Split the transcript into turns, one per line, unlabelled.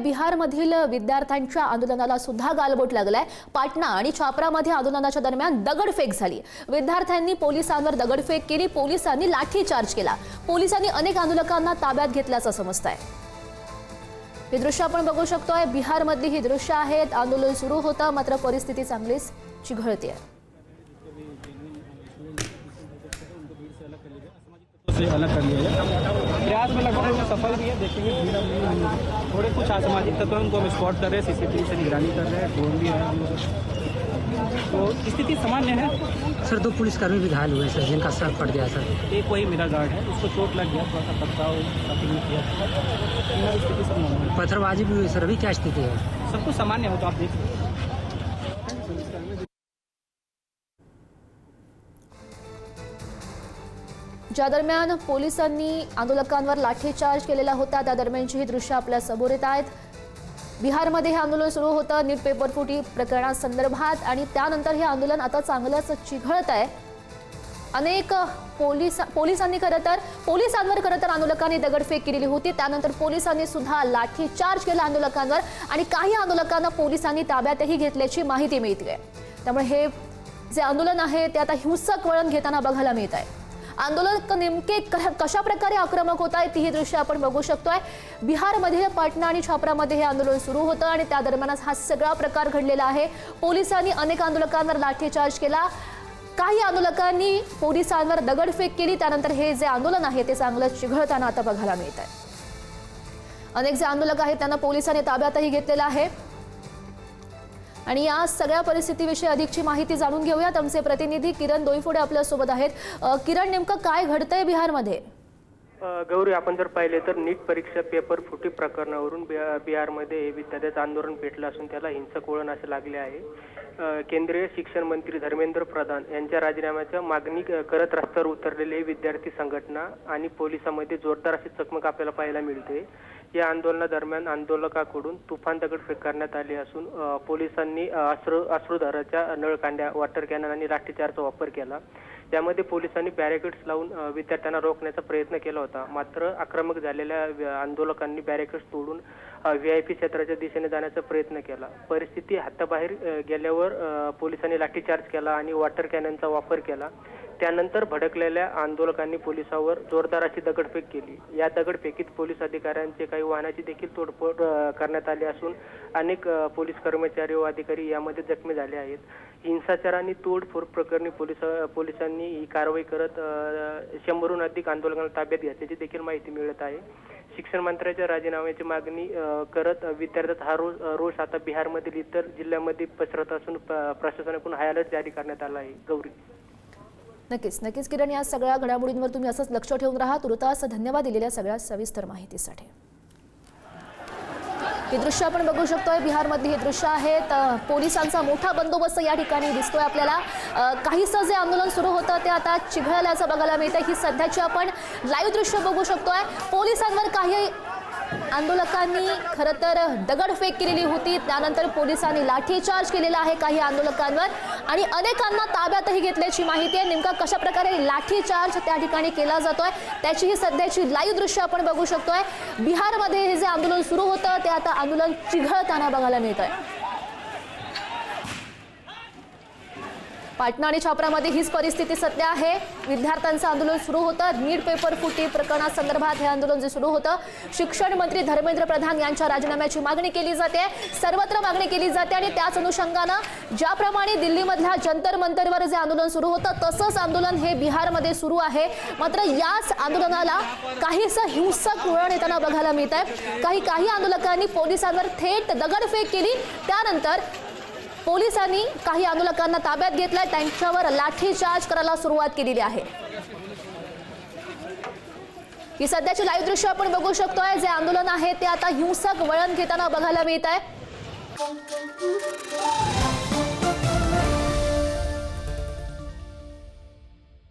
बिहारमधील विद्यार्थ्यांच्या आंदोलनाला सुद्धा गालबोट लागलाय। पाटणा आणि छापरामध्ये आंदोलनाच्या दरम्यान दगडफेक झाली। विद्यार्थ्यांनी पोलिसांवर दगडफेक केली, पोलिसांनी लाठीचार्ज केला। पोलिसांनी अनेक आंदोलकांना ताब्यात घेतल्याचं समजतंय। हे दृश्य आपण बघू शकतोय। बिहारमधली ही दृश्य आहेत। आंदोलन सुरू होतं, मात्र परिस्थिती चांगलीच चिघळते।
से अलग कर लिया जाए। प्रयास में लगभग सफल भी है। देखेंगे थोड़े कुछ असामाजिक तत्व उनको हम स्पॉट कर रहे हैं, सीसीटीवी से निगरानी कर रहे हैं, ड्रोन भी है, तो स्थिति सामान्य है।
सर 2 पुलिसकर्मी भी घायल हुए सर, जिनका सर फट गया सर।
एक वही मेरा गार्ड है, उसको चोट लग गया, थोड़ा सा पथराव किया। स्थिति सब नॉर्मल है।
पत्थरबाजी भी हुई सर, अभी क्या स्थिति है?
सब कुछ सामान्य हो तो आप देख सकते हैं।
ज्या दरम्यान पोलिसांनी आंदोलकांवर लाठीचार्ज केलेला होता, त्या दरम्यानची ही दृश्य आपल्या समोर येत आहेत। बिहारमध्ये हे आंदोलन सुरू होतं नीट पेपर फुटी प्रकरणासंदर्भात, आणि त्यानंतर हे आंदोलन आता चांगलंच चिघळत आहे। अनेक पोलिसांवर खरं तर आंदोलकांनी दगडफेक केलेली होती। त्यानंतर पोलिसांनी सुद्धा लाठीचार्ज केला आंदोलकांवर, आणि काही आंदोलकांना पोलिसांनी ताब्यातही घेतल्याची माहिती मिळते। त्यामुळे हे जे आंदोलन आहे ते आता हिंसक वळण घेताना बघायला मिळत आहे। आंदोलक नेमके कशा प्रकारे आक्रमक होत आहेत ही दृश्य आपण बघू शकतोय। बिहारमध्ये पाटणा आणि छापरामध्ये हे आंदोलन सुरू होतं, आणि त्या दरम्यानच हा सगळा प्रकार घडलेला आहे। पोलिसांनी अनेक आंदोलकांवर लाठीचार्ज केला, काही आंदोलकांनी पोलिसांवर दगडफेक केली। त्यानंतर हे जे आंदोलन आहे ते चांगलं चिघळताना आता बघायला मिळत आहे। अनेक जे आंदोलक आहेत त्यांना पोलिसांनी ताब्यातही घेतलेलं आहे, आणि या सगळ्या परिस्थितीविषयी अधिकची माहिती जाणून घेऊयात। आमचे प्रतिनिधी किरण दोईफोडे आपल्या सोबत आहेत। किरण, नेमकं काय घडतंय बिहारमध्ये?
गौरी, आपण जर पाहिले तर नीट परीक्षा पेपर फुटी प्रकरणावरून बिहारमध्ये विद्यार्थ्यांचं आंदोलन पेटलं असून त्याला हिंसक वळण असे लागले आहे। केंद्रीय शिक्षण मंत्री धर्मेंद्र प्रधान यांच्या राजीनाम्याच्या मागणी करत रस्त्यावर उतरलेले विद्यार्थी संघटना आणि पोलिसांमध्ये जोरदार अशी चकमक आपल्याला पाहायला मिळते। या आंदोलनादरम्यान आंदोलकांकडून तुफान दगडफेक करण्यात आली असून पोलिसांनी अश्रुधाराच्या नळकांड्या, वॉटर कॅनन आणि लाठीचार्जचा वापर केला। त्यामध्ये पोलिसांनी बॅरिकेड्स लावून विद्यार्थ्यांना रोखण्याचा प्रयत्न केला होता, मात्र आक्रमक झालेल्या आंदोलकांनी बॅरिकेड्स तोडून VIP क्षेत्राच्या दिशेने जाण्याचा प्रयत्न केला। परिस्थिती हाताबाहेर गेल्यावर पोलिसांनी लाठीचार्ज केला आणि वॉटर कॅननचा वापर केला। त्यानंतर भडकलेल्या आंदोलकांनी पोलिसांवर जोरदार अशी दगडफेक केली। या दगडफेकीत पोलीस अधिकाऱ्यांचे काही वाहनाची देखील तोडफोड करण्यात आली असून अनेक पोलीस कर्मचारी व अधिकारी यामध्ये जखमी झाले आहेत। हिंसाचार आणि तोडफोड प्रकरणी पोलिसांनी ही कारवाई करत 100हून अधिक आंदोलकांना ताब्यात घेतल्याची देखील माहिती मिळत आहे। शिक्षण मंत्र्याच्या राजीनाम्याची मागणी करत विद्यार्थ्यांचा हा रोष आता बिहारमधील इतर जिल्ह्यांमध्ये पसरत असून प्रशासनाकडून हाय अलर्ट जारी करण्यात आला आहे। गौरी,
नक्कीच किरण, या सगळ्या घडामोडींवर तुम्ही असंच लक्ष ठेवून राहा। तुर्तास धन्यवाद दिलेल्या सगळ्या सविस्तर माहितीसाठी। हे दृश्य आपण बघू शकतोय। बिहारमध्ये हे दृश्य आहेत। पोलिसांचा मोठा बंदोबस्त या ठिकाणी दिसतोय आपल्याला। काहीसं जे आंदोलन सुरू होतं ते आता चिघळल्याचं बघायला मिळतंय। ही सध्याची आपण लाईव्ह दृश्य बघू शकतोय। पोलिसांवर काही आंदोलकांनी खरं तर दगडफेक केलेली होती, त्यानंतर पोलिसांनी लाठीचार्ज केलेला आहे काही आंदोलकांवर, आणि अनेकांना ताब्यातही घेतल्याची माहिती आहे। नेमका कशा प्रकारे लाठीचार्ज त्या ठिकाणी केला जातोय त्याची ही सध्याची लाईव्ह दृश्य आपण बघू शकतोय। बिहारमध्ये हे जे आंदोलन सुरू होतं ते आता आंदोलन चिघळताना बघायला मिळतंय। पाटणा आणि छापरामध्ये हीच परिस्थिती सध्या आहे। विद्यार्थ्यांचं आंदोलन सुरू होतं नीट पेपर फुटी प्रकरणासंदर्भात हे आंदोलन जे सुरू होतं। शिक्षण मंत्री धर्मेंद्र प्रधान यांच्या राजीनाम्याची मागणी केली जाते, सर्वत्र मागणी केली जाते, आणि त्याच अनुषंगानं ज्याप्रमाणे दिल्लीमधल्या जंतर मंतरवर जे आंदोलन सुरू होतं तसंच आंदोलन हे बिहारमध्ये सुरू आहे। मात्र याच आंदोलनाला काहीसं हिंसक वळण येताना बघायला मिळत आहे। काही आंदोलकांनी पोलिसांवर थेट दगडफेक केली, त्यानंतर पोलिसांनी काही आंदोलकांना ताब्यात घेतलंय, त्यांच्यावर लाठीचार्ज करायला सुरुवात केलेली आहे। ही सध्याची लाईव्ह दृश्य आपण बघू शकतोय। जे आंदोलन आहे ते आता हिंसक वळण घेताना बघायला मिळत आहे।